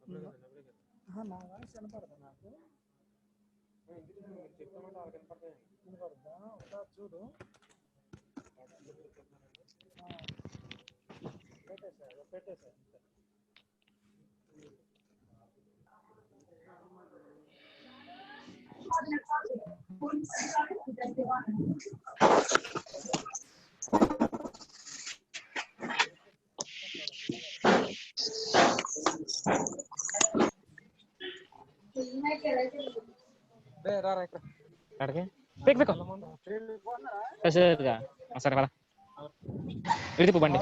నా వాయిస్ వినపడదా నాకు? చెప్తామంటే వాళ్ళకి వినపడదా? ఒకసారి చూడు. పెట్టేసా అంతే. సరే పద విడిపో బండి.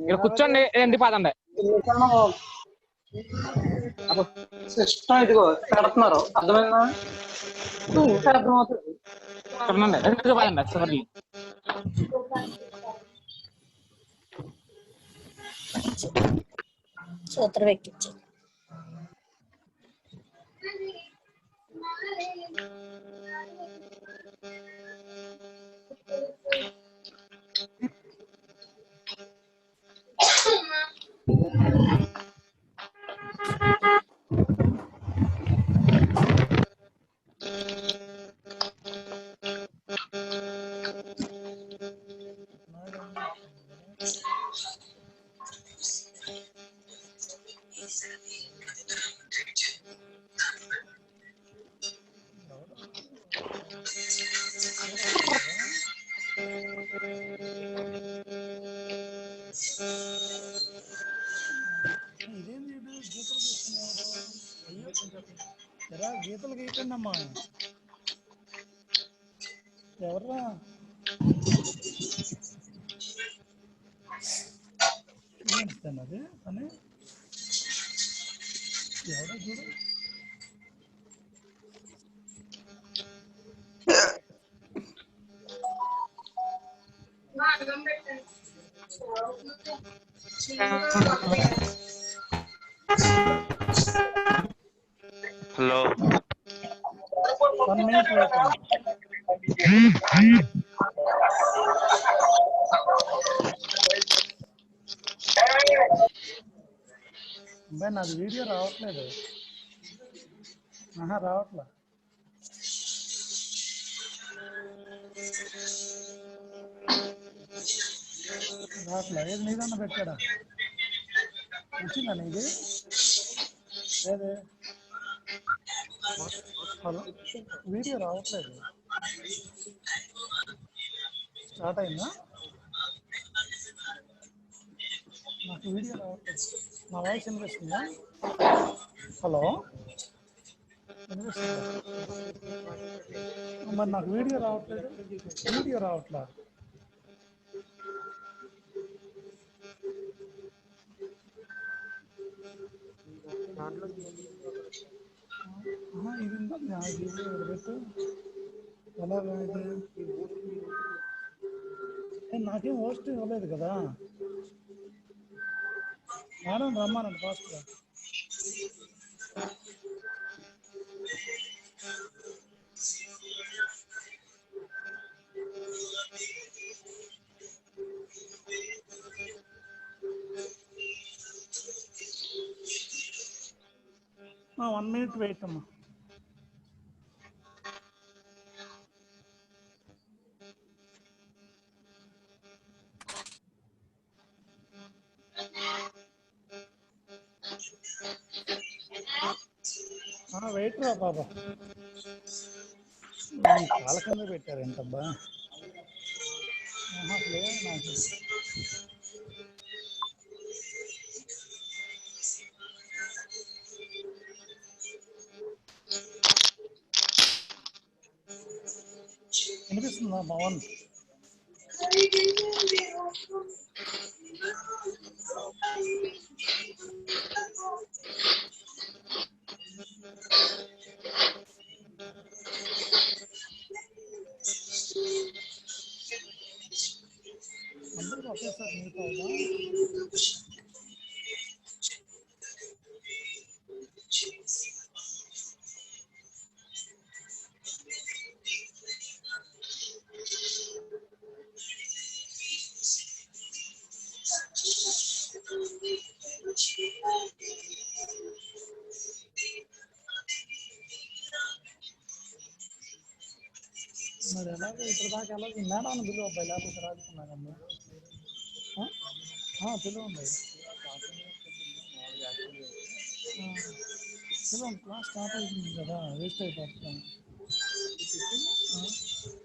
ఇక్కడ కూర్చోండి, ఏంటి పాదండి సిస్టమ్ ఇదిగో పెడుతున్నారు, అర్థమైందా? అర్థమవుతుంది. పాదండి సారీ. సూత్రం ఎక్కించు. ఇదేంటి గీతలు గీస్తున్నారు? అయ్యో ఎరా గీతలు గీకండి అమ్మా. ఎవర్రా? చూపిస్తాను అది అని ఎవరో చూడు. హలో 1 minute వెయిట్ అమ్మా. అబ్బాయి నాది వీడియో రావట్లేదు. రావట్లా. ఏది నీదన్నా పెట్టాడా? వచ్చిందా నీది? ఏది? హలో, వీడియో రావట్లేదు. స్టార్ట్ అయిందా? నాకు వీడియో రావట్లేదు. నా వాయిస్ వినిపిస్తుందా? హలో, వినిపిస్తుందా? మరి నాకు వీడియో రావట్లేదు. వీడియో రావట్లా. ఇది పెట్టు. ఎలాగా ఇది? నాకేం హోస్ట్ ఇవ్వలేదు కదా మేడం. రమ్మానండి ఫాస్ట్గా. వన్ మినిట్ వెయిట్ అమ్మా. వెయిట్ రా బాబా. కాల కింద పెట్టారు ఏంటబ్బా? లేదు నాకు. వినిపిస్తుందా పవన్? అందరికి ఒకేసారి మీట్ అవుదా? మరి ఎలాగో ఇప్పుడు దాకా ఎలాగో మేడం బిల్లు అబ్బాయి లేకపోతే రాజుకున్నాను పిలవండి పిలవండి క్లాస్ స్టార్ట్ అవుతుంది కదా వేస్ట్ అయిపోతుంది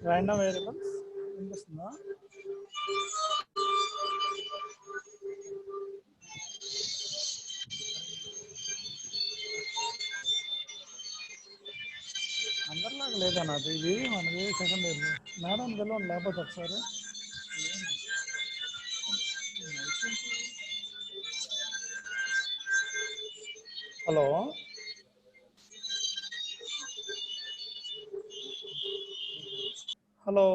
ర్యాండమ్ వేరియబుల్స్ వినిపిస్తుందా అందరిలాగా లేదన్న అది ఇది మనది సెకండ్ ఇయర్ మేడం పిలవండి లేకపోతే ఒకసారి హలో హలో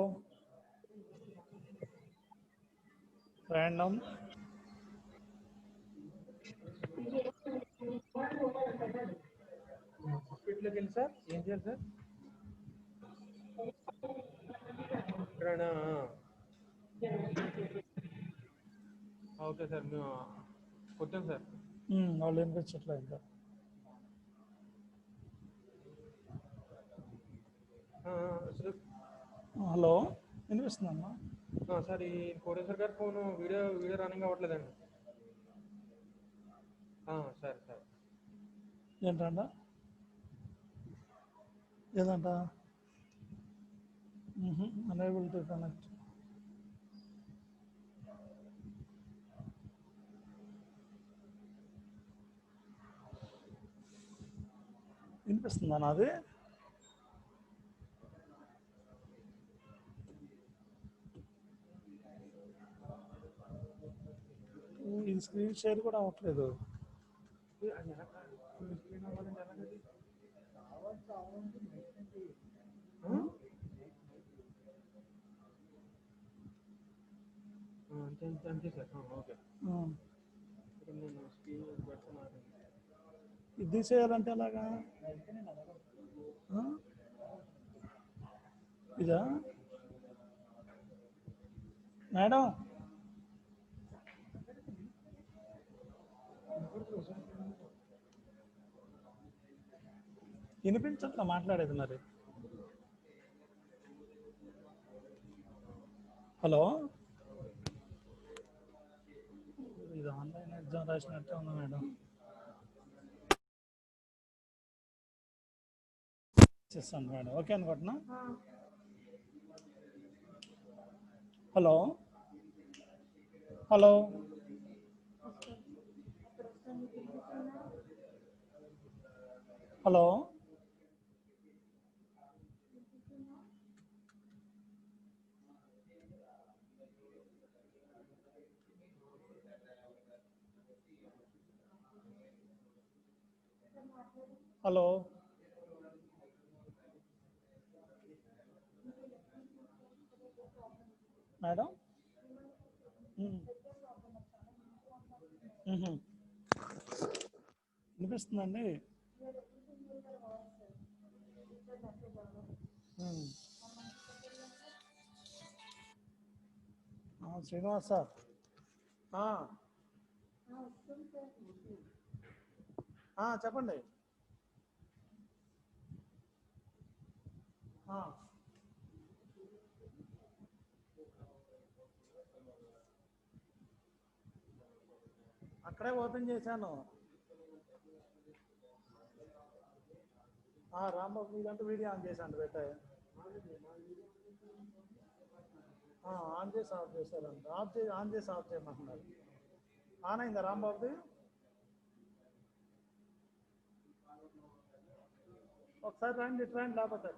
ర్యాండమ్ హాస్పిటల్కి వెళ్ళి సార్ ఏం చేయాలి సార్ ఇక్కడనా ఓకే సార్ మేము కొట్టాం సార్ వాళ్ళు వినిపించట్లేదు ఇంకా అసలు హలో వినిపిస్తుందమ్మా సార్ ఈ కోటేశ్వర్ గారి ఫోన్ వీడియో రన్నింగ్ అవ్వట్లేదండి సార్ సార్ ఏంటంట ఏదంట అనేబుల్ టు కనెక్ట్ వినిపిస్తుందా నాది ఇది స్క్రీన్ షేర్ కూడా అవ్వట్లేదు అంతే సార్ ఓకే నేను స్క్రీన్ పెడుతున్నాను ఇది చేయాలంటే ఎలాగా ఇదా మేడం వినిపించట్లా మాట్లాడేది మరి హలో ఇది ఆన్లైన్ ఎగ్జామ్ రాసినట్టే ఉంది మేడం చేస్తాను మేడం ఓకే అనుకుంటున్నా hello hello hello hello madam వినిపిస్తుందండి శ్రీనివాస్ సార్ చెప్పండి అక్కడే ఓపెన్ చేశాను రాంబాబు మీదంటూ వీడియో ఆన్ చేశాను పెట్టా ఆన్ చేసి ఆఫ్ చేశారంట ఆన్ చేసి ఆఫ్ చేయమంటున్నారు ఆన్ అయిందా రాంబాబుది ఒకసారి రండి రండి లేకపోతే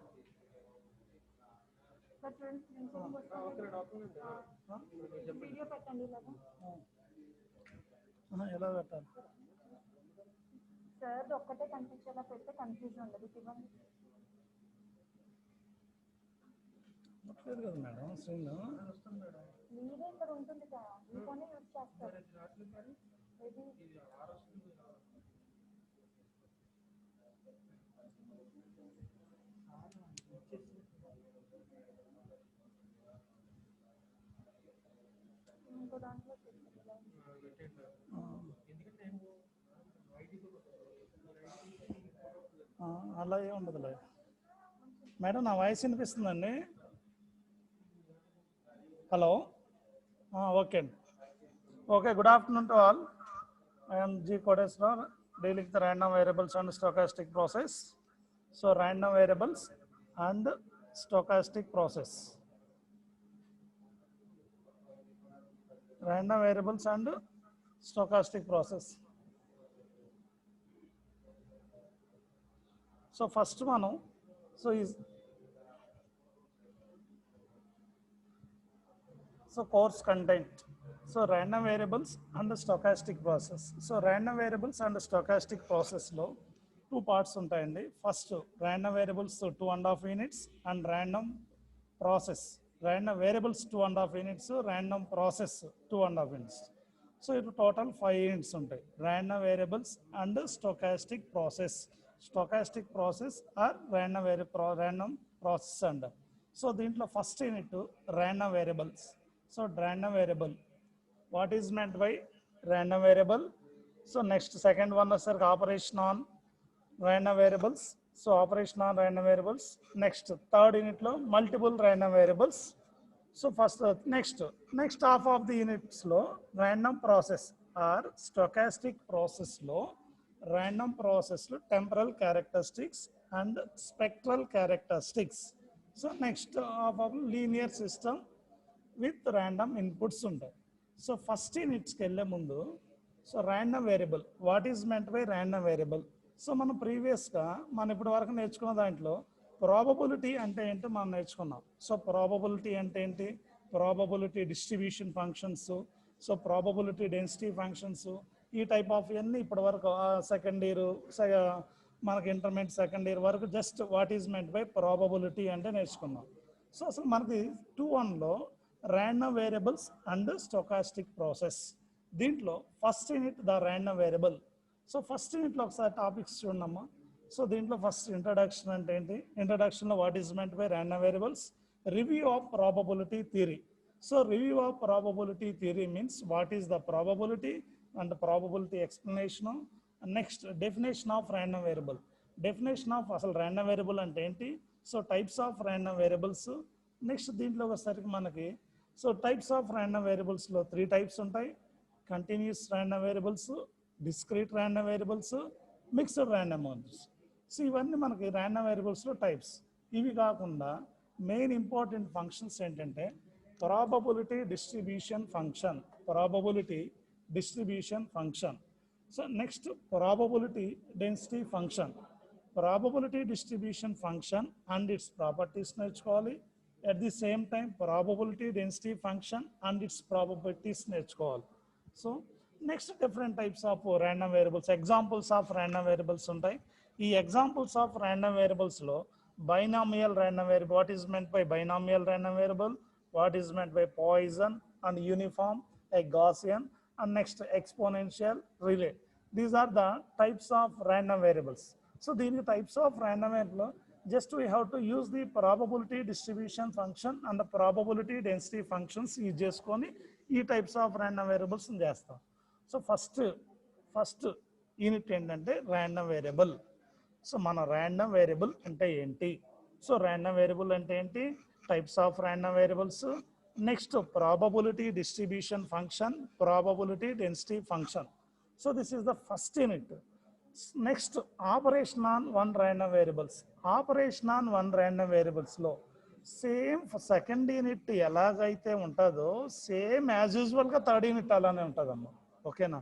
ఎలా పెట్టాలి సార్ ఒక్కటే కనిపించేలా పెడితే కన్ఫ్యూజన్ ఉండదు ఇవ్వండి లేదు కదా మేడం స్క్రీన్ మీరే ఇక్కడ ఉంటుంది కదా మీ ఫోనే యూజ్ చేస్తారు ఇంకో దాంట్లో అలా ఏమి ఉండదులే మేడం నా వాయిస్ వినిపిస్తుందండి హలో, ఓకే అండి. Okay, good afternoon to all. I am G. Kodeswar, dealing with the random variables and stochastic process. So, random variables and stochastic process. Random variables and stochastic process. So, first one, course content. So, random variables and the stochastic process. So, random variables and the stochastic process lo two parts ఉంటాయండి. First, random variables 2.5 units and random process. Random variables 2.5 units, random process 2.5 units. So, it total 5 units ఉంటాయి. Random variables and stochastic process. Stochastic process or random process under. So, దీంట్లో first unit random variables. So, random variable. What is meant by random variable? So, next second one is operation on random variables. So, operation on random variables. Next third unit lo multiple random variables. So, first next half of the units lo random process or stochastic process lo random process lo temporal characteristics and spectral characteristics. So, next half of linear system with random inputs ఉంటాయి. So first యూనిట్స్కి వెళ్ళే ముందు so random variable, what is meant by random variable? So మనం ప్రీవియస్గా ఇప్పటి వరకు నేర్చుకున్న దాంట్లో probability అంటే ఏంటో మనం నేర్చుకున్నాం. సో ప్రాబబిలిటీ అంటే ఏంటి? Probability distribution functions, so probability density functions, ఈ టైప్ ఆఫ్ ఇవన్నీ ఇప్పటి వరకు సెకండ్ ఇయర్ మనకి ఇంటర్మీడియట్ సెకండ్ ఇయర్ వరకు just what is meant by probability అంటే నేర్చుకున్నాం. సో అసలు మనకి 2.1లో random variables and stochastic process. దీంట్లో first unit the random variable. So first యూనిట్లో ఒకసారి టాపిక్స్ చూడమ్మా. సో దీంట్లో ఫస్ట్ ఇంట్రడక్షన్ అంటే ఏంటి? ఇంట్రడక్షన్లో what is meant by random variables, review of probability theory. So review of probability theory means what is the probability and probability explanation. Next definition of random variable. Definition of అసలు random variable అంటే ఏంటి? So types of random variables. Next దీంట్లో ఒకసారికి మనకి so types of random వేరియబుల్స్లో 3 types ఉంటాయి. Continuous random variables, discrete random variables, mixed random variables. So ఇవన్నీ మనకి ర్యాండమ్ వేరియబుల్స్లో టైప్స్. ఇవి కాకుండా మెయిన్ ఇంపార్టెంట్ ఫంక్షన్స్ ఏంటంటే probability distribution function, probability distribution function. So next probability density function, probability distribution function and its properties నేర్చుకోవాలి. At the same time probability density function and its probabilities నేర్చుకోవాలి. So next different types of random variables, examples of random variables ఉంటాయి. ఈ examples of random వేరియబుల్స్లో binomial random variable, what is meant by binomial random variable, what is meant by poison and uniform, a Gaussian, and next exponential relay. These are the types of random variables. So these types of random variable just we have to use the probability distribution function and the probability density functions use చేసుకొని ఈ types of random variables చేస్తాం. So first unit ఏంటంటే random variable. So మన random variable అంటే ఏంటి? So random variable అంటే ఏంటి? Types of random variables, next probability distribution function, probability density function. So this is the first unit. Next operation on one random variables. Operation on one random వేరియబుల్స్లో same second unit ఎలాగైతే ఉంటుందో same as యూజువల్గా third unit అలానే ఉంటుందమ్మా. ఓకేనా?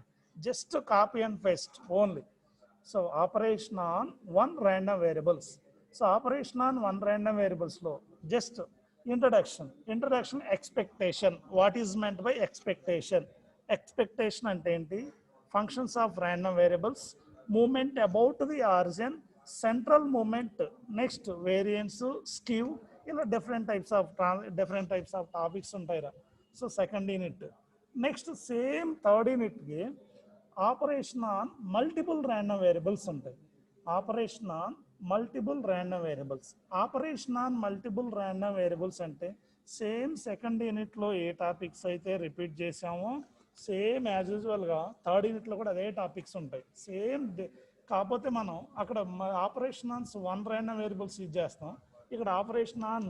Just copy and paste only. So operation on one random variables. So operation on one random వేరియబుల్స్లో just introduction expectation. What is meant by expectation? Expectation అంటే ఏంటి? Functions of random variables, moment about the origin, central moment, next variance, skew, ఇలా different types of topics ఉంటాయిరా. So second unit. Next same third యూనిట్కి operation on multiple random variables ఉంటాయి. Operation on multiple random variables. Operation on multiple random variables అంటే same second యూనిట్లో ఏ topics అయితే repeat చేసామో same as యూజువల్గా third యూనిట్లో కూడా అదే టాపిక్స్ ఉంటాయి సేమ్. కాకపోతే మనం అక్కడ operation ons one random variables use చేస్తాం, ఇక్కడ operation on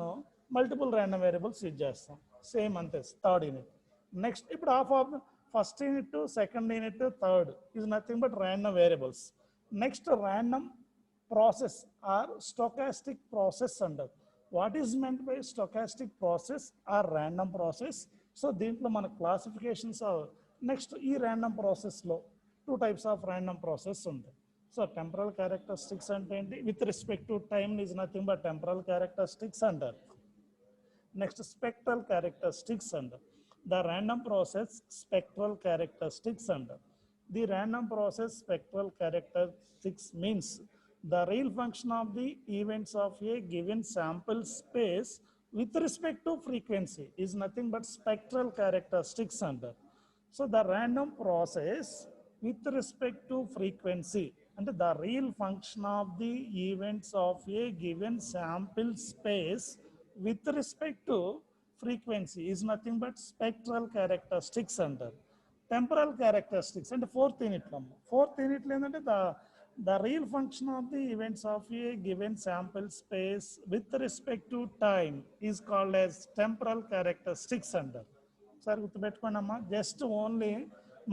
multiple random variables use చేస్తాం. సేమ్ అంతే థర్డ్ యూనిట్. నెక్స్ట్ ఇప్పుడు half of first unit, second unit, third is nothing but random variables. Next random process or stochastic process under. What is meant by stochastic process or random process? So దీంట్లో మన classifications next ఈ random ప్రాసెస్లో 2 types of random process ఉంటాయి. So temporal characteristics అంటే ఏంటి? With respect to time is nothing but temporal characteristics అంటారు. Next spectral characteristics అంటారు. The random process spectral characteristics అంటారు. The random process spectral characteristics means the real function of the events of a given sample space with respect to frequency is nothing but spectral characteristics under. So the random process with respect to frequency and the real function of the events of a given sample space with respect to frequency is nothing but spectral characteristics under. Temporal characteristics and fourth unit ఏంటంటే the real function of the events of a given sample space with respect to time is called as temporal characteristics under. సరే గుర్తుపెట్టుకోండమ్మా, just only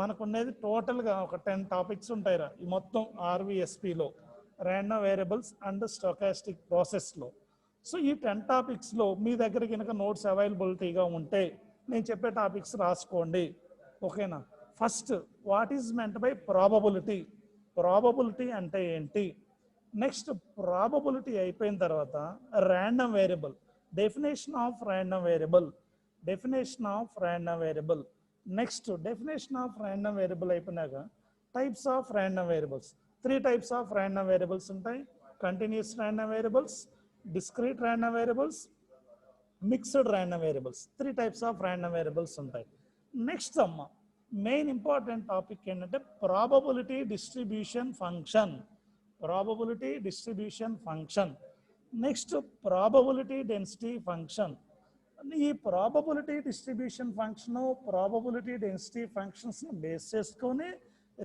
మనకు ఉండేది టోటల్గా ఒక 10 topics ఉంటాయిరా ఈ మొత్తం ఆర్విఎస్పిలో, random variables and stochastic ప్రాసెస్లో. సో ఈ 10 టాపిక్స్లో మీ దగ్గర కనుక నోట్స్ అవైలబిలిటీగా ఉంటే నేను చెప్పే టాపిక్స్ రాసుకోండి, ఓకేనా. First what is meant by probability, probability అంటే ఏంటి. నెక్స్ట్ ప్రాబబిలిటీ అయిపోయిన తర్వాత random variable, definition of random variable, definition of random variable. Next definition of random variable అయిపోయినాక types of random variables. 3 types of random variables ఉంటాయి. Continuous random variables, discrete random variables, mixed random variables. 3 types of random variables ఉంటాయి. Next అమ్మ main important topic ఏంటంటే probability distribution function, probability distribution function. Next probability density function. ఈ probability distribution function, probability density functions base చేసుకొని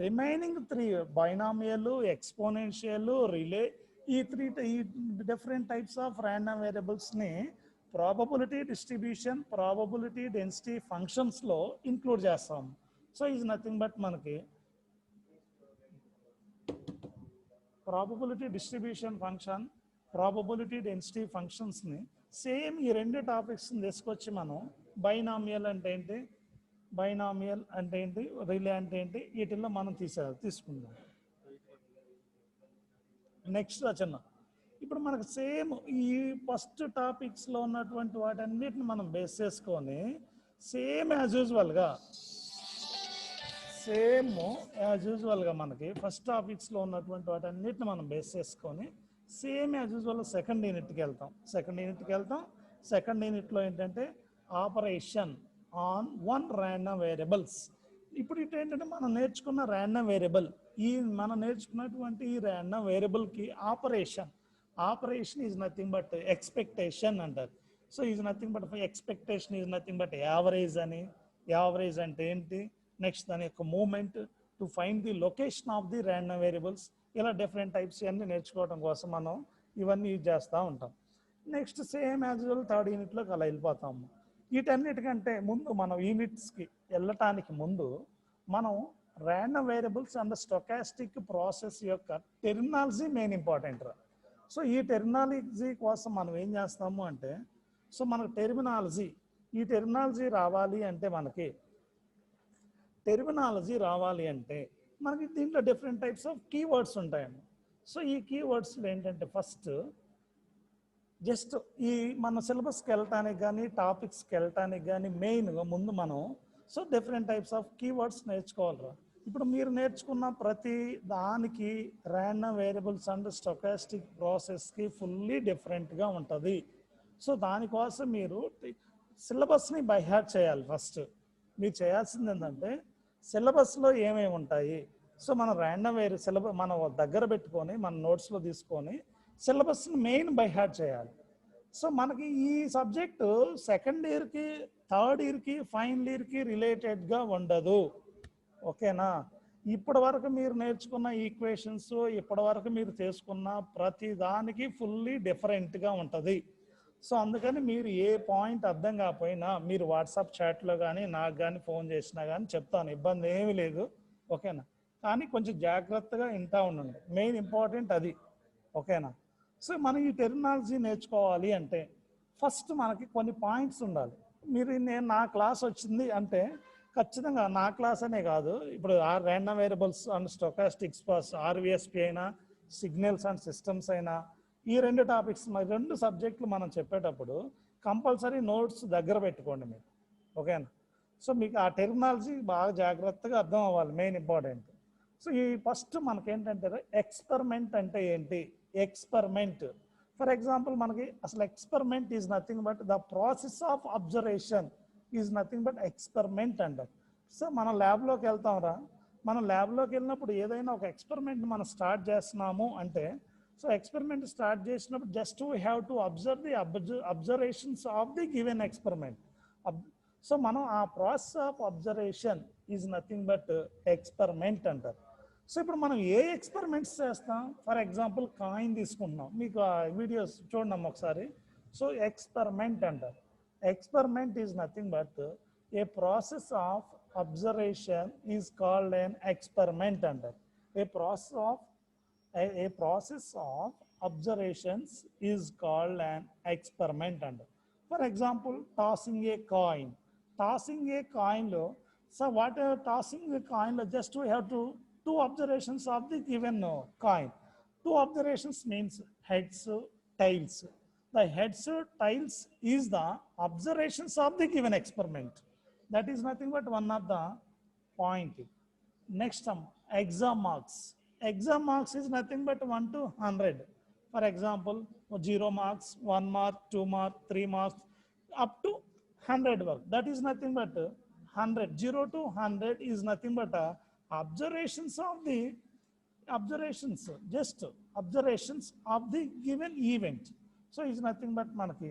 remaining 3 binomial, exponential, Rayleigh, ఈ different types of random వేరియబుల్స్ని probability distribution, probability density ఫంక్షన్స్లో include చేస్తాం. So is nothing but మనకి probability distribution function, probability density ఫంక్షన్స్ని same ఈ 2 టాపిక్స్ని తీసుకొచ్చి మనం బైనామియల్ అంటే ఏంటి, బైనామియల్ అంటే ఏంటి, రిలే అంటే ఏంటి, వీటిల్లో మనం తీసుకుందాం. నెక్స్ట్ రచన ఇప్పుడు మనకు సేమ్ ఈ ఫస్ట్ టాపిక్స్లో ఉన్నటువంటి వాటన్నిటిని మనం బేస్ చేసుకొని సేమ్ యాజ్ యూజువల్గా మనకి ఫస్ట్ టాపిక్స్లో ఉన్నటువంటి వాటన్నిటిని మనం బేస్ చేసుకొని సేమ్ యాజ్ యూజువల్ సెకండ్ యూనిట్కి వెళ్తాం. సెకండ్ యూనిట్లో ఏంటంటే ఆపరేషన్ ఆన్ 1 ర్యాండమ్ వేరియబుల్స్. ఇప్పుడు ఇటు ఏంటంటే మనం నేర్చుకున్న ర్యాండమ్ వేరియబుల్, మనం నేర్చుకున్నటువంటి ఈ ర్యాండమ్ వేరియబుల్కి operation is nothing but expectation అంటారు. So is nothing but expectation is nothing but average అని. యావరేజ్ అంటే ఏంటి, నెక్స్ట్ దాని యొక్క moment to find the location of the random variables. ఇలా డిఫరెంట్ టైప్స్ ఇవన్నీ నేర్చుకోవడం కోసం మనం ఇవన్నీ యూజ్ చేస్తూ ఉంటాం. Next same as usual third యూనిట్లోకి అలా వెళ్ళిపోతాము. వీటన్నిటికంటే ముందు మనం యూనిట్స్కి వెళ్ళటానికి ముందు మనం random variables and stochastic process యొక్క టెర్మినాలజీ మెయిన్ ఇంపార్టెంట్ రా. సో ఈ టెర్మినాలజీ కోసం మనం ఏం చేస్తాము అంటే, సో మనకు ఈ టెర్మినాలజీ రావాలి అంటే మనకి దీంట్లో డిఫరెంట్ టైప్స్ ఆఫ్ కీవర్డ్స్ ఉంటాయండి. సో ఈ కీవర్డ్స్లో ఏంటంటే ఫస్ట్ జస్ట్ ఈ మన సిలబస్కి వెళ్ళటానికి కానీ టాపిక్స్కి వెళ్ళటానికి కానీ మెయిన్గా ముందు మనం so different types of keywords నేర్చుకోవాలిరా. ఇప్పుడు మీరు నేర్చుకున్న ప్రతి దానికి ర్యాండమ్ వేరియబుల్స్ అండ్ స్టొకాస్టిక్ ప్రాసెస్కి ఫుల్లీ డిఫరెంట్గా ఉంటుంది. సో దానికోసం మీరు సిలబస్ని బై హార్ట్ చేయాలి. ఫస్ట్ మీరు చేయాల్సింది ఏంటంటే సిలబస్లో ఏమేమి ఉంటాయి, సో మన ర్యాండమ్ సిలబస్ మనం దగ్గర పెట్టుకొని మన నోట్స్లో తీసుకొని సిలబస్ని మెయిన్ బై హార్ట్ చేయాలి. సో మనకి ఈ సబ్జెక్టు సెకండ్ ఇయర్కి, థర్డ్ ఇయర్కి, ఫైనల్ ఇయర్కి రిలేటెడ్గా ఉండదు, ఓకేనా. ఇప్పటి వరకు మీరు నేర్చుకున్న ఈక్వేషన్స్, ఇప్పటి వరకు మీరు చేసుకున్న ప్రతి దానికి ఫుల్లీ డిఫరెంట్గా ఉంటుంది. సో అందుకని మీరు ఏ పాయింట్ అర్థం కాకపోయినా మీరు వాట్సాప్ చాట్లో కానీ నాకు కానీ ఫోన్ చేసినా కానీ చెప్తాను, ఇబ్బంది ఏమీ లేదు, ఓకేనా. కానీ కొంచెం జాగ్రత్తగా వింటా ఉండండి, మెయిన్ ఇంపార్టెంట్ అది, ఓకేనా. సో మనం ఈ టెర్మినాలజీ నేర్చుకోవాలి అంటే ఫస్ట్ మనకి కొన్ని పాయింట్స్ ఉండాలి. మీరు నేను నా క్లాస్ వచ్చింది అంటే ఖచ్చితంగా నా క్లాస్ అనే కాదు, ఇప్పుడు ర్యాండమ్ వేరియబుల్స్ అండ్ స్టొకాస్టిక్స్ పాస్ ఆర్విఎస్పి అయినా సిగ్నల్స్ అండ్ సిస్టమ్స్ అయినా ఈ రెండు టాపిక్స్ రెండు సబ్జెక్టులు మనం చెప్పేటప్పుడు కంపల్సరీ నోట్స్ దగ్గర పెట్టుకోండి మీరు, ఓకేనా. సో మీకు ఆ టెర్మినాలజీ బాగా జాగ్రత్తగా అర్థం అవ్వాలి, మెయిన్ ఇంపార్టెంట్. సో ఈ ఫస్ట్ మనకేంటంటే ఎక్స్పెరిమెంట్ అంటే ఏంటి, ఎక్స్పెరిమెంట్ ఫర్ ఎగ్జాంపుల్ మనకి అసలు experiment is nothing but the process of observation is nothing but experiment అంటారు. సో మనం ల్యాబ్లోకి వెళ్తాం రా, మనం ల్యాబ్లోకి వెళ్ళినప్పుడు ఏదైనా ఒక ఎక్స్పెరిమెంట్ మనం స్టార్ట్ చేస్తున్నాము అంటే, సో ఎక్స్పెరిమెంట్ స్టార్ట్ చేసినప్పుడు just we have to observe the observations of the given experiment. So మనం ఆ process of observation is nothing but experiment అంటారు. సో ఇప్పుడు మనం ఏ ఎక్స్పెరిమెంట్స్ చేస్తాం, ఫర్ ఎగ్జాంపుల్ కాయిన్ తీసుకుంటున్నాం, మీకు ఆ వీడియోస్ చూడండి ఒకసారి. సో ఎక్స్పెరిమెంట్ అంటారు. Experiment is nothing but a process of observation is called an experiment అంటారు. A process of observations is called an experiment అంటారు. For example tossing a coin, tossing a కాయిన్లో so what tossing a కాయిన్లో just we have to two observations of the given coin. Two observations means heads, tails. The heads, tails is the observations of the given experiment. That is nothing but one of the point. Next exam marks. Exam marks is nothing but 1 to 100. For example, 0 marks, 1 mark, 2 mark, 3 marks, up to 100 mark. That is nothing but 100. 0 to 100 is nothing but observations of the just observations of the given event. So it's nothing but manaki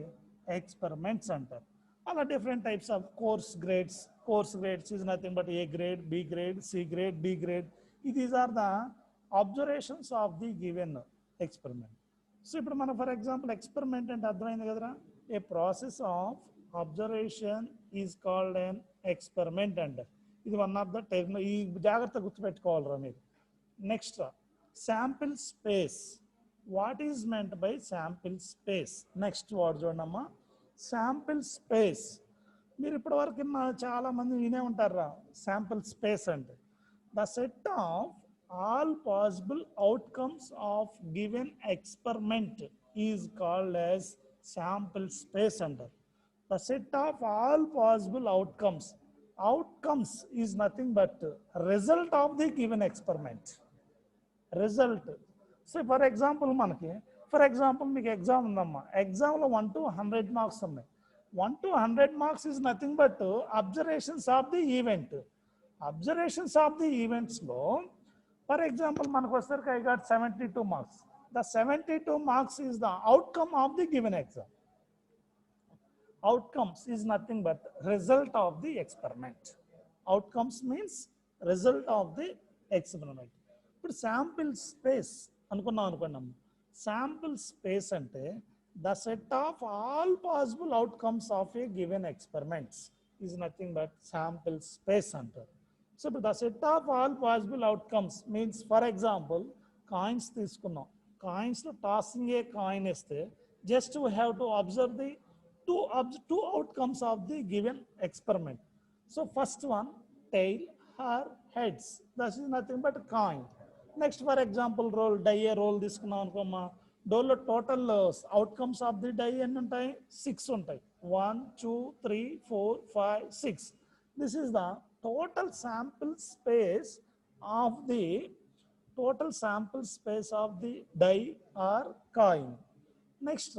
experiments అంటారు. అలా different types of course grades is nothing but A grade, B grade, C grade, D grade. These are the observations of the given experiment. So ఇప్పుడు మనం for example experiment అంటే అర్థమైంది కదరా, a process of observation is called an experiment అంటారు. ఇది one of the term, ఈ జాగ్రత్త గుర్తుపెట్టుకోవాలరా మీరు. Next sample space. What is meant by sample space? Next word చూడమ్మా, శాంపిల్ స్పేస్. మీరు ఇప్పటి వరకు చాలా మంది వినే ఉంటారా శాంపిల్ స్పేస్ అంటే. The set of all possible outcomes of given experiment is called as sample space అంటారు. The set of all possible outcomes, outcomes is nothing but result of the given experiment. Result. So for example మనకి మీకు exam ఉందమ్మా, ఎగ్జామ్లో 1 to 100 marks ఉన్నాయి. 1 to 100 marks is nothing but observations of the event. Observations of the eventsలో for example మనకు వచ్చేసరికి I got 72 marks. The 72 marks is the outcome of the given exam. Outcomes is nothing but result of the experiment. Outcomes means result of the experiment. ఇప్పుడు sample space అనుకున్నాం. Sample space అంటే the set of all possible outcomes of a given experiments is nothing but sample space అంటారు. So ఇప్పుడు the set of all possible outcomes means for example coins తీసుకున్నాం, కాయిన్స్లో tossing a coin వేస్తే just we have to observe the two outcomes of the given experiment. So first one, tail or heads. That is nothing but coin. Next, for example, roll, die roll తీసుకున్నాం అనుకోమా, డోల్లో total outcomes of the die ఎన్ని ఉంటాయి? 6 ఉంటాయి. 1 2 3 4 5 6. This is the total sample space of the die or coin. Next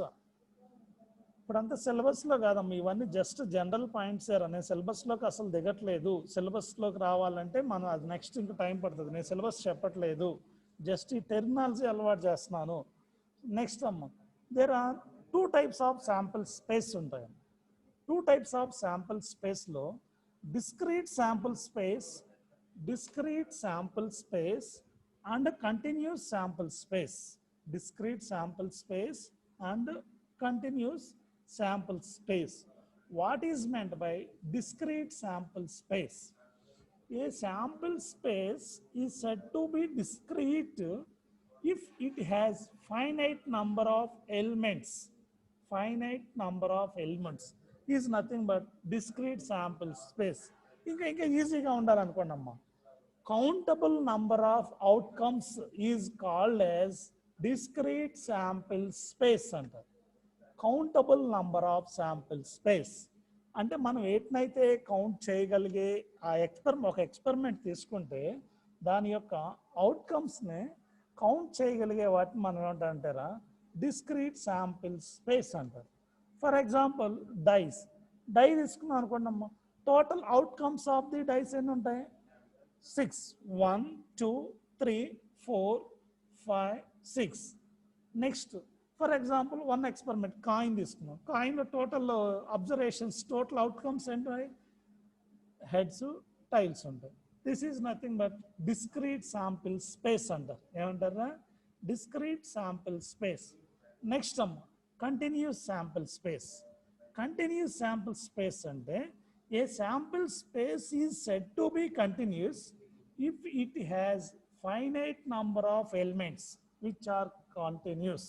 ఇప్పుడంతా సిలబస్లో కాదమ్మా, ఇవన్నీ జస్ట్ జనరల్ పాయింట్స్ ఏరా, నేను సిలబస్లోకి అసలు దిగట్లేదు. సిలబస్లోకి రావాలంటే మనం అది నెక్స్ట్ ఇంకా టైం పడుతుంది, నేను సిలబస్ చెప్పట్లేదు, జస్ట్ ఈ టెర్మినాలజీ అలవాటు చేస్తున్నాను. నెక్స్ట్ అమ్మ, there are 2 types of sample space ఉంటాయి. 2 types ఆఫ్ శాంపిల్ స్పేస్లో discrete sample space and continuous sample space. Discrete sample space and continuous sample space. What is meant by discrete sample space? A sample space is said to be discrete if it has finite number of elements. Finite number of elements is nothing but discrete sample space. ఇంకా ఈజీగా ఉండాలనుకోండి అమ్మా, countable number of outcomes is called as discrete sample space అంటారు. Countable number of sample space అంటే మనం ఏటినైతే count చేయగలిగే ఒక experiment తీసుకుంటే దాని యొక్క అవుట్కమ్స్ని కౌంట్ చేయగలిగే వాటిని మనం ఏమంటారా డిస్క్రీట్ శాంపిల్ స్పేస్ అంటారు. ఫర్ ఎగ్జాంపుల్ డై తీసుకున్నాం అనుకోండి అమ్మా, total outcomes of the dice ఎన్ని ఉంటాయి? 6. 1 2 3 4 5 6. Next for example one experiment coin తీసుకున్నాం. కాయిన్లో టోటల్ అబ్జర్వేషన్స్, టోటల్ అవుట్కమ్స్ ఏంటాయి? హెడ్స్, టైల్స్ ఉంటాయి. This is nothing but discrete sample space అంటారు. ఏమంటారా? Discrete sample space. నెక్స్ట్ అమ్మ continuous sample space. Continuous sample space అంటే a sample space is said to be continuous if it has finite number of elements which are continuous.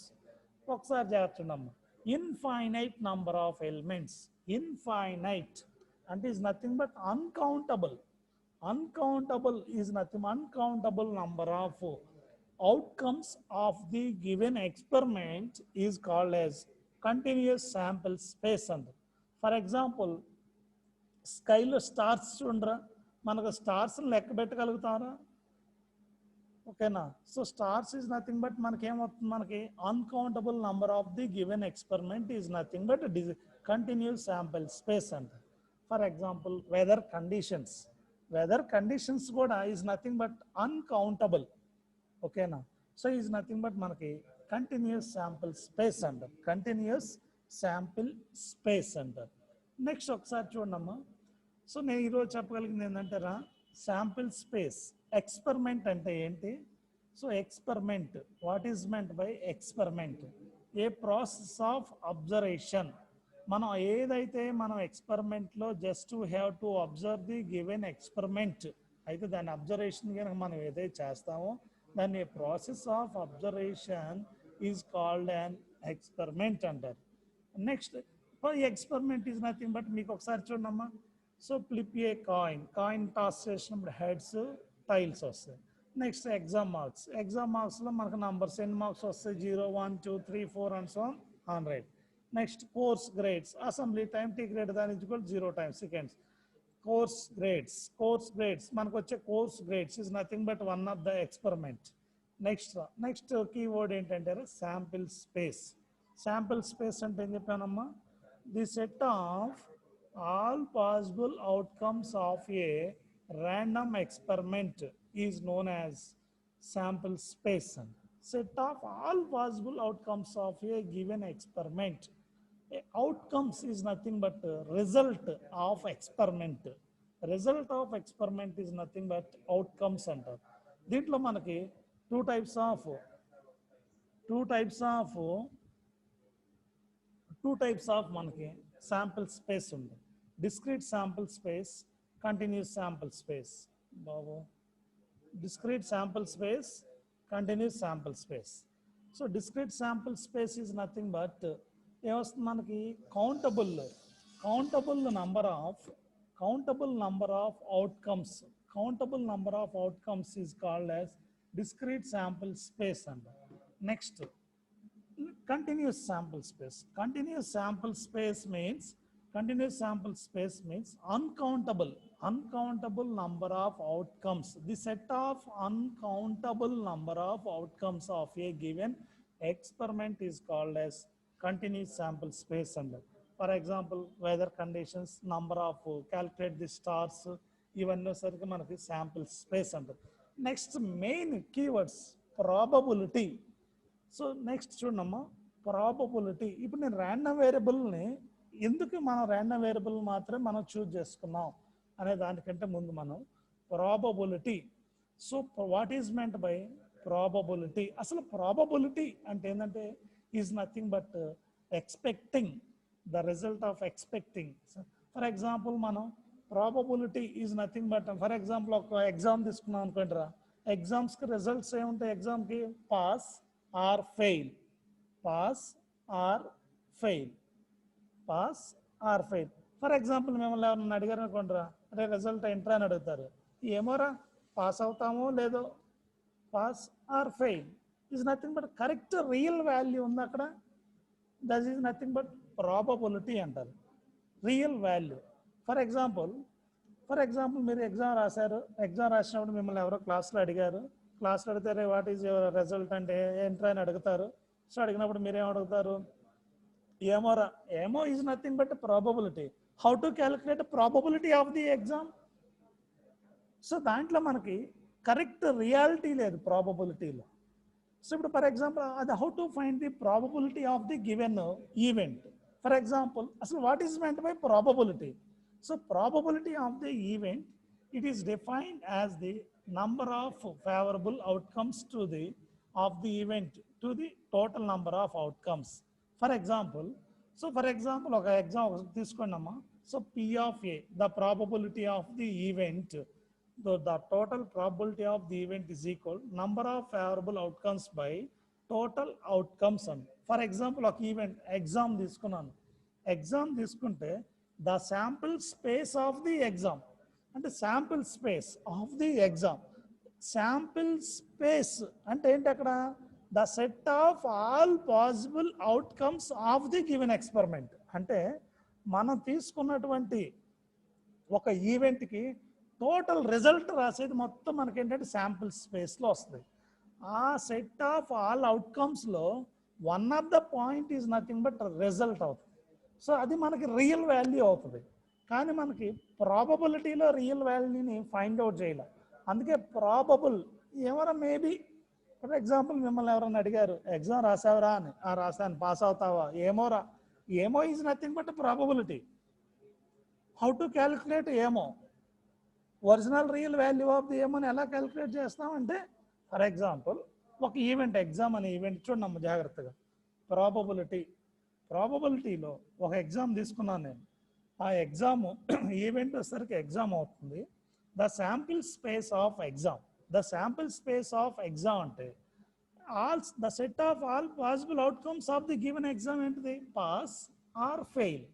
ఒకసారి చేస్తున్నాము, infinite number of elements. Infinite అంటే is nothing but uncountable. Uncountable is nothing, uncountable number of outcomes of the given experiment is called as continuous sample space అంటారు. For example స్కైలో stars చూడరా, మనకు stars లెక్క పెట్టగలుగుతారా? ఓకేనా? So stars is nothing but మనకేమవుతుంది, మనకి uncountable number of the given experiment is nothing but continuous sample space అంటారు. ఫర్ ఎగ్జాంపుల్ వెదర్ కండిషన్స్ కూడా ఈజ్ నథింగ్ బట్ అన్కౌంటబుల్. ఓకేనా? సో ఈజ్ నథింగ్ బట్ మనకి కంటిన్యూస్ శాంపిల్ స్పేస్ అంటారు. Continuous sample space అంటారు. Next ఒకసారి చూడమ్మా. So నేను ఈరోజు చెప్పగలిగింది ఏంటంటే శాంపిల్ స్పేస్. ఎక్స్పెరిమెంట్ అంటే ఏంటి? So experiment, what is meant by experiment? A process of observation. మనం ఏదైతే మనం ఎక్స్పెరిమెంట్లో just have to observe the given experiment అయితే దాని అబ్జర్వేషన్ కనుక మనం ఏదైతే చేస్తామో దాన్ని process of observation is called an experiment అంటారు. Next experiment is nothing but మీకు ఒకసారి చూడమ్మా. So flip a coin toss చేసినప్పుడు హెడ్స్, టైల్స్ వస్తాయి. నెక్స్ట్ ఎగ్జామ్ మార్క్స్లో మనకు నంబర్స్ ఎన్ని మార్క్స్ వస్తాయి? 0 1 2 3 4 and so 100. Next course grades, assembly time T grade దాని 0 టైమ్ సెకండ్స్. కోర్స్ గ్రేడ్స్ మనకు వచ్చే course grades is nothing but one of the experiment. Next keyword ఏంటంటే శాంపిల్ స్పేస్. శాంపిల్ స్పేస్ అంటే ఏం చెప్పానమ్మా? The set of all possible outcomes of a random experiment is known as sample space. Set of all possible outcomes of a given experiment. Outcomes is nothing but result of experiment. Result of experiment is nothing but outcomes అంటారు. దీంట్లో మనకి two types of మనకి sample space ఉంది. discrete sample space, continuous sample space. Babu discrete sample space, continuous sample space. So discrete sample space is nothing but ఏమొస్తుంది మనకి countable number of outcomes. Countable number of outcomes is called as discrete sample space. And next continuous sample space. Continuous sample space means uncountable number of outcomes. The set of uncountable number of outcomes of a given experiment is called as continuous sample space. For example, weather conditions, number of calculate the stars, ఇవన్నీ సరికి మనకి sample space అంటారు. Next main keywords probability. So next చూడమ్మా, probability. ఇప్పుడు నేను random వేరియబుల్ని ఎందుకు మనం ర్యాండమ్ వేరియబుల్ మాత్రమే మనం చూజ్ చేసుకున్నాం అనే దానికంటే ముందు మనం probability. So what is meant by probability? అసలు ప్రాబబిలిటీ అంటే ఏంటంటే is nothing but expecting the result of expecting. For example మనం probability is nothing but, for example ఒక ఎగ్జామ్ తీసుకున్నాం అనుకోండిరా, ఎగ్జామ్స్కి రిజల్ట్స్ ఏముంటాయి? ఎగ్జామ్కి pass or fail, pass or fail, pass or fail. For example మిమ్మల్ని ఎవరన్నా అడిగారు అనుకోండిరా, అరే రిజల్ట్ ఎంటర్ అని అడుగుతారు, ఏమోరా పాస్ అవుతామో లేదో, pass or fail is nothing but correct real value ఉంది అక్కడ, that is nothing but probability అంటారు, రియల్ వాల్యూ. ఫర్ ఎగ్జాంపుల్ మీరు ఎగ్జామ్ రాశారు, ఎగ్జామ్ రాసినప్పుడు మిమ్మల్ని ఎవరో క్లాస్లో అడిగారు, క్లాస్లో అడిగితే వాట్ ఈజ్ యువర్ రిజల్ట్ అంటే ఎంటర్ అని అడుగుతారు. సో అడిగినప్పుడు మీరేం అడుగుతారు? ఏమోరా, ఏమో is nothing but probability. How to calculate probability of the exam? So దాంట్లో మనకి కరెక్ట్ రియాలిటీ లేదు ప్రాబబిలిటీలో. సో ఇప్పుడు ఫర్ ఎగ్జాంపుల్ అది how to find the probability of the given event. For example అసలు what is meant by probability? So probability of the event, it is defined as the number of favorable outcomes to the of the event to the total number of outcomes. For example, ఒక exam తీసుకోండమ్మా. So P of A, the probability of the event, the total probability of the event is equal number of favorable outcomes by total outcomes అని. For example ఒక event exam తీసుకున్నాను, exam తీసుకుంటే the sample space of the exam, అంటే sample space of the exam. Sample space అంటే ఏంటి అక్కడ? The set of all possible outcomes of the given experiment. అంటే మనం తీసుకున్నటువంటి ఒక ఈవెంట్కి టోటల్ రిజల్ట్ రాసేది మొత్తం మనకి ఏంటంటే శాంపిల్ స్పేస్లో వస్తుంది. ఆ సెట్ ఆఫ్ ఆల్ అవుట్కమ్స్లో one of the point is nothing but result అవుతుంది. సో అది మనకి రియల్ వాల్యూ అవుతుంది. కానీ మనకి ప్రాబబిలిటీలో రియల్ వాల్యూని ఫైండ్ అవుట్ చేయాలి. అందుకే ప్రాబబుల్ ఎవరో మేబీ, ఫర్ ఎగ్జాంపుల్ మిమ్మల్ని ఎవరైనా అడిగారు ఎగ్జామ్ రాసావరా అని, రాసాను, పాస్ అవుతావా, ఏమోరా, ఏమో is nothing but probability. How to calculate ఏమో? Original real value of the ఏమోని ఎలా క్యాలిక్యులేట్ చేస్తామంటే, ఫర్ ఎగ్జాంపుల్ ఒక ఈవెంట్ ఎగ్జామ్ అనే ఈవెంట్ చూడమ్మా జాగ్రత్తగా. ప్రాబబిలిటీలో ఒక ఎగ్జామ్ తీసుకున్నాను నేను, ఆ ఎగ్జామ్ ఈవెంట్ వచ్చేసరికి ఎగ్జామ్ అవుతుంది. The sample space of exam, the sample space of exam అంటే all the set of all possible outcomes of the given exam ఏంటిది? Pass or fail.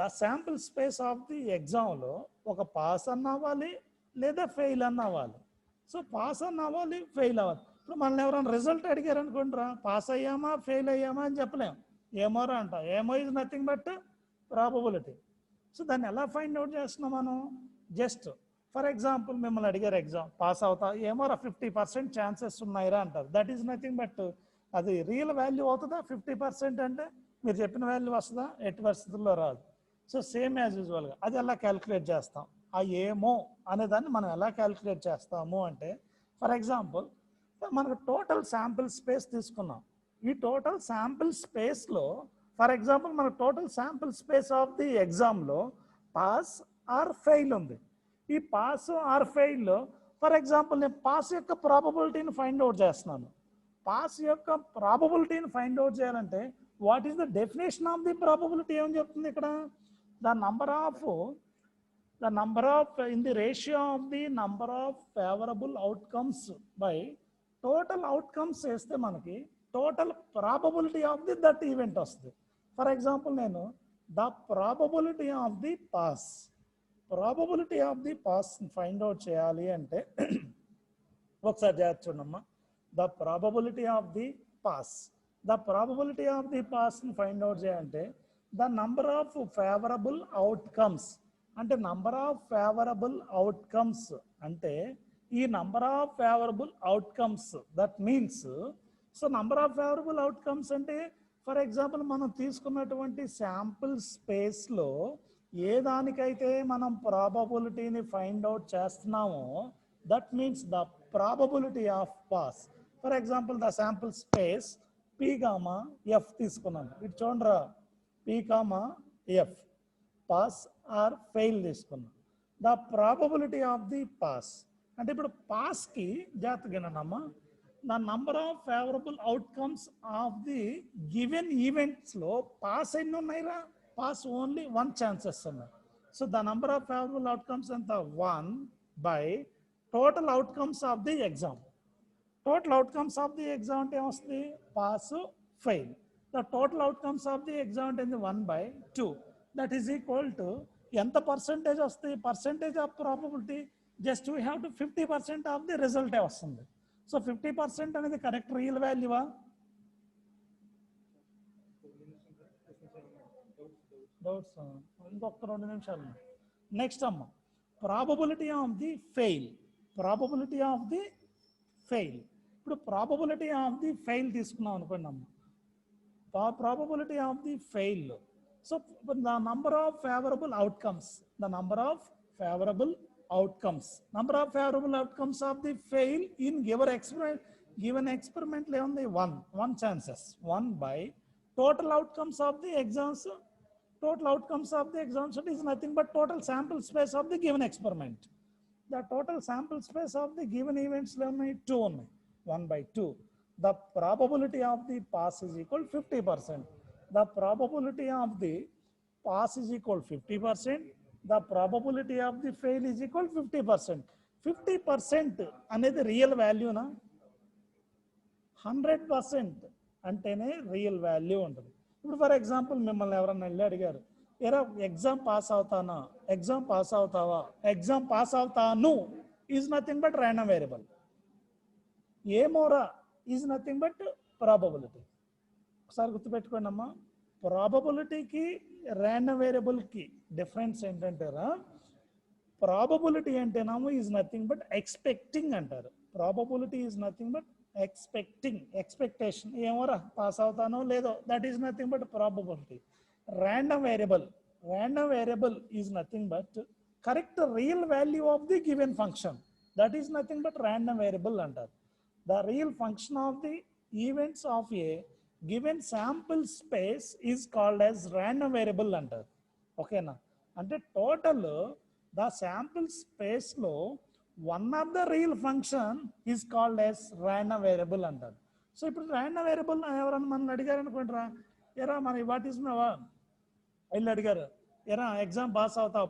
The sample space of the ఎగ్జామ్లో ఒక pass అన్న అవ్వాలి లేదా fail అన్న అవ్వాలి. So pass అన్న అవ్వాలి, ఫెయిల్ అవ్వాలి. ఇప్పుడు మనల్ని ఎవరైనా రిజల్ట్ అడిగారు అనుకుంటారా, పాస్ అయ్యామా ఫెయిల్ అయ్యామా అని చెప్పలేం, ఏమోరా అంట. ఏమో is nothing but probability. So దాన్ని ఎలా ఫైండ్ అవుట్ చేస్తున్నాం మనం? జస్ట్ ఫర్ ఎగ్జాంపుల్ మిమ్మల్ని అడిగారు ఎగ్జామ్ పాస్ అవుతా, ఏమోరా 50% ఛాన్సెస్ ఉన్నాయిరా అంటారు. దట్ ఈజ్ నథింగ్ బట్ అది రియల్ వాల్యూ అవుతుందా? 50% అంటే మీరు చెప్పిన వాల్యూ వస్తుందా? ఎట్టి పరిస్థితుల్లో రాదు. సో సేమ్ యాజ్ యూజువల్గా అది ఎలా క్యాలిక్యులేట్ చేస్తాం? ఆ ఏమో అనేదాన్ని మనం ఎలా క్యాలిక్యులేట్ చేస్తాము అంటే, ఫర్ ఎగ్జాంపుల్ మనకు టోటల్ శాంపిల్ స్పేస్ తీసుకున్నాం. ఈ టోటల్ శాంపిల్ స్పేస్లో ఫర్ ఎగ్జాంపుల్ మన total sample space of the ఎగ్జామ్లో పాస్ ఆర్ ఫెయిల్ ఉంది. ఈ పాస్ ఆర్ ఫెయిల్లో ఫర్ ఎగ్జాంపుల్ నేను పాస్ యొక్క ప్రాబబిలిటీని ఫైండ్ అవుట్ చేస్తున్నాను. పాస్ యొక్క ప్రాబబిలిటీని ఫైండ్ అవుట్ చేయాలంటే what is the definition of the probability ఏమని చెప్తుంది ఇక్కడ? The number of in the ratio of the number of favourable outcomes by total outcomes వేస్తే మనకి total probability of the that event వస్తుంది. For example నేను the probability of the pass find out చేయాలి అంటే ఒకసారి జాగ్రత్త చూడమ్మా. ద ప్రాబబిలిటీ ఆఫ్ ది పాస్ని ఫైండ్ అవుట్ చేయాలంటే the number of favourable outcomes, అంటే నంబర్ ఆఫ్ ఫేవరబుల్ అవుట్కమ్స్ అంటే ఈ number of favourable outcomes that means, so number of favourable outcomes అంటే ఫర్ ఎగ్జాంపుల్ మనం తీసుకున్నటువంటి శాంపుల్ స్పేస్లో ఏ దానికైతే మనం ప్రాబబిలిటీని ఫైండ్ అవుట్ చేస్తున్నామో that means the probability of pass. For example the sample space P, F తీసుకున్నాను. ఇటు చూడరా, P, F pass or fail తీసుకున్నాం. The probability of the pass అంటే ఇప్పుడు పాస్కి జాగ్రత్తగానమ్మా, the number of favorable outcomes of the given events లో pass ఎన్ని ఉన్నాయిరా? పాస్ ఓన్లీ 1 ఛాన్సెస్ ఉన్నాయి. So the number of favourable outcomes ఎంత? 1 by total outcomes of the exam. Total outcomes of the exam అంటే ఏమొస్తుంది? Pass, fail. The total outcomes of the exam అంటే 1/2. That is equal to ఎంత percentage వస్తుంది? Percentage of probability just we have to 50% of the రిజల్టే వస్తుంది. So 50% అనేది correct real వాల్యూవా? Doubts ఇంకొక 2 నిమిషాలు. నెక్స్ట్ అమ్మ, probability of the fail. Probability of the fail. ఇప్పుడు ప్రాబబిలిటీ ఆఫ్ ది ఫెయిల్ తీసుకున్నాం అనుకోండి అమ్మ. Probability of the fail. So the number of favourable outcomes, the number of favourable outcomes, number of favorable outcomes of the fail in given experiment le undi 1 chances, 1 by total outcomes of the exams. Total outcomes of the exams is nothing but total sample space of the given experiment. The total sample space of the given events le unnai 2 unnai, 1/2. The probability of the pass is equal 50%. The probability of the pass is equal 50%. The probability of the fail is equal 50%. 50% అనేది real వాల్యూనా? 100% అంటేనే real value ఉంటుంది. ఇప్పుడు for example మిమ్మల్ని ఎవరన్నా వెళ్ళి అడిగారు, ఎరా exam pass అవుతానా, ఎగ్జామ్ పాస్ అవుతావా, ఎగ్జామ్ పాస్ అవుతాను is nothing but random variable. ఏమోరా ఈజ్ నథింగ్ బట్ ప్రాబబిలిటీ. ఒకసారి గుర్తుపెట్టుకోండి అమ్మా, ప్రాబబిలిటీకి ర్యాండమ్ వేరియబుల్కి డిఫరెన్స్ ఏంటంటారా? ప్రాబబిలిటీ అంటేనేమో ఈజ్ నథింగ్ బట్ ఎక్స్పెక్టింగ్ అంటారు. Probability is nothing but expecting, expectation, ఏమోరా పాస్ అవుతానో లేదో, that is nothing but probability. Random variable is nothing but correct real value of the given function, that is nothing but random variable అంటారు. The real function of the events of A given sample space is called as random variable అంటారు. ఓకేనా? అంటే total the sample space లో one of the real function is called as random variable అంటారు. So ఇప్పుడు random variable ఎవరన్నా మనం అడిగారు అనుకుంటారా, ఎరా మన వాట్ ఈస్ వెళ్ళి అడిగారు, ఎరా ఎగ్జామ్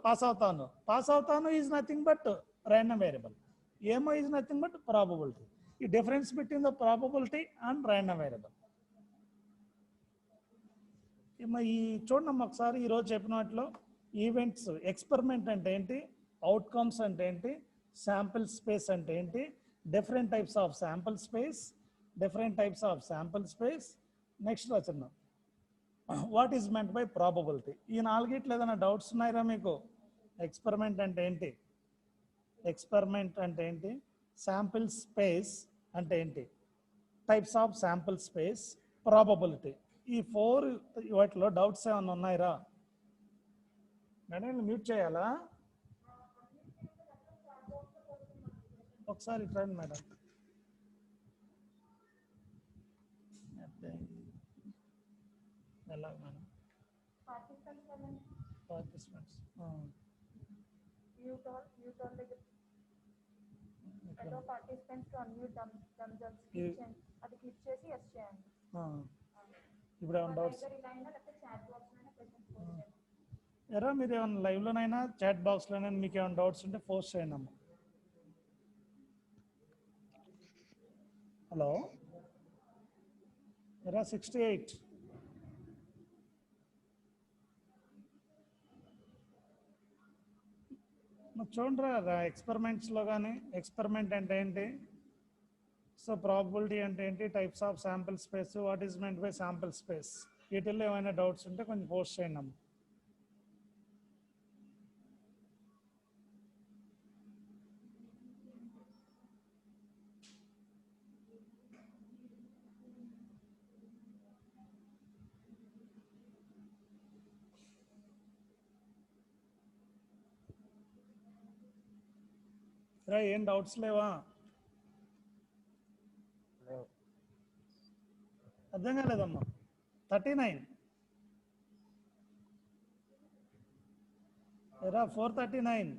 పాస్ అవుతాను is nothing but random variable. ఏమో ఈజ్ నథింగ్ బట్ ప్రాబబిలిటీ. ఈ difference between the probability and random variable. ఈ చూడండి ఒకసారి ఈరోజు చెప్పిన వాటిలో ఈవెంట్స్, ఎక్స్పెరిమెంట్ అంటే ఏంటి, అవుట్కమ్స్ అంటే ఏంటి, శాంపిల్ స్పేస్ అంటే ఏంటి, different types of sample space, next వచ్చిన what is meant by probability. ఈ 4 ఏదైనా డౌట్స్ ఉన్నాయరా మీకు? ఎక్స్పెరిమెంట్ అంటే ఏంటి, శాంపిల్ స్పేస్ అంటే ఏంటి, types of sample space, probability. ఈ 4 వాటిలో డౌట్స్ ఏమైనా ఉన్నాయిరా? మేడం మ్యూట్ చేయాలా? ఒకసారి ట్రైన్ మేడం. ఎలా మేడం? పార్టిసిపెంట్స్ పార్టిసిపెంట్స్ అది క్లిక్ చేసి ఎస్ చేయండి. ఇప్పుడు ఏమైనా డౌట్స్ ఎరా? మీరు ఏమైనా లైవ్లోనైనా చాట్ బాక్స్లోనైనా మీకు ఏమైనా డౌట్స్ ఉంటే పోస్ట్ చేయండి అమ్మా. హలో ఎరా 68 చూడరా ఎక్స్పెరిమెంట్స్లో కానీ, ఎక్స్పెరిమెంట్ అంటే ఏంటి, సో ప్రాబబిలిటీ అంటే ఏంటి, types of sample space, what is meant by sample space, వీటిల్లో ఏమైనా డౌట్స్ ఉంటే కొంచెం పోస్ట్ చేయండి అమ్మ. ఏం డౌట్స్ లేవా? అర్థం కాలేదమ్మా. 39 ఎరా 439